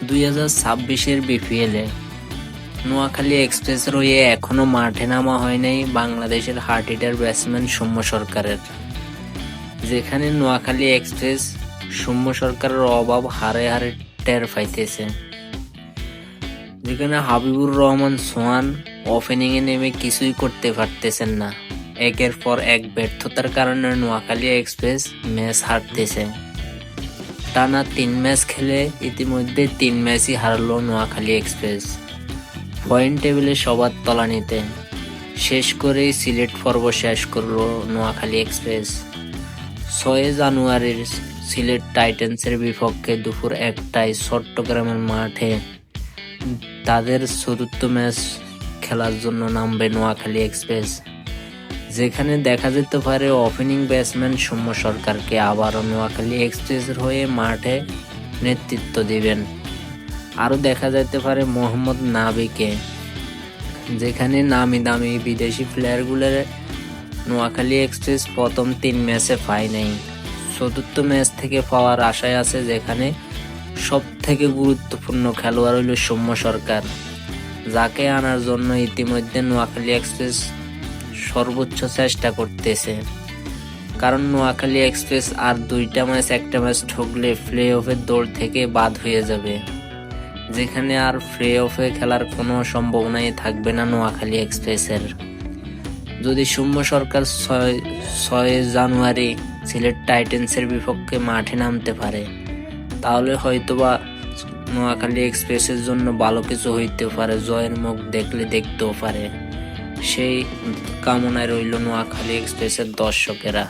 2026-এর বিপিএলে নোয়াখালী এক্সপ্রেসের হয়ে এখনো মাঠে নামা হয় নাই বাংলাদেশের হার্ট হিটার ব্যাটসম্যান সৌম্য সরকারের। যেখানে নোয়াখালী এক্সপ্রেস সৌম্য সরকারের অভাব হারে হারে টের পাইতেছে। যেখানে হাবিবুর রহমান সোহান ওপেনিংয়ে নেমে কিছুই করতে পারতেছেন না। একের পর এক ব্যর্থতার কারণে নোয়াখালী এক্সপ্রেস ম্যাচ হারতেছে। টানা 3 ম্যাচ খেলে ইতিমধ্যে 3 ম্যাচই হারল নোয়াখালী এক্সপ্রেস। পয়েন্ট টেবিলে সবার তলানিতে। শেষ করেই সিলেট পর্ব শেষ করল নোয়াখালী এক্সপ্রেস। 6 জানুয়ারির সিলেট টাইটান্সের বিপক্ষে দুপুর 1টায় চট্টগ্রামের মাঠে তাদের চতুর্থ ম্যাচ খেলার জন্য নামবে নোয়াখালী এক্সপ্রেস। যেখানে দেখা যেতে পারে ওপেনিং ব্যাটসম্যান সৌম্য সরকারকে আবারও নোয়াখালী এক্সপ্রেসের হয়ে মাঠে নেতৃত্ব দিবেন। আরও দেখা যেতে পারে মোহাম্মদ নাবিকে। যেখানে নামি দামি বিদেশি প্লেয়ারগুলোর নোয়াখালী এক্সপ্রেস প্রথম 3 ম্যাচে পায় নাই, চতুর্থ ম্যাচ থেকে পাওয়ার আশায় আছে। যেখানে সব থেকে গুরুত্বপূর্ণ খেলোয়াড় হইল সৌম্য সরকার, যাকে আনার জন্য ইতিমধ্যে নোয়াখালী এক্সপ্রেস সর্বোচ্চ চেষ্টা করতেছে। কারণ নোয়াখালী এক্সপ্রেস আর 2টা ম্যাচ 1টা ম্যাচ ঠকলে প্লে অফের দৌড় থেকে বাদ হয়ে যাবে। যেখানে আর প্লে অফে খেলার কোনো সম্ভাবনাই থাকবে না নোয়াখালী এক্সপ্রেসের। যদি সৌম্য সরকার 6 জানুয়ারি সিলেট টাইটান্সের বিপক্ষে মাঠে নামতে পারে, তাহলে হয়তোবা নোয়াখালী এক্সপ্রেসের জন্য ভালো কিছু হইতে পারে, জয়ের মুখ দেখতেও পারে। সেই কামনায় রইল নোয়াখালী এক্সপ্রেসের দর্শকেরা।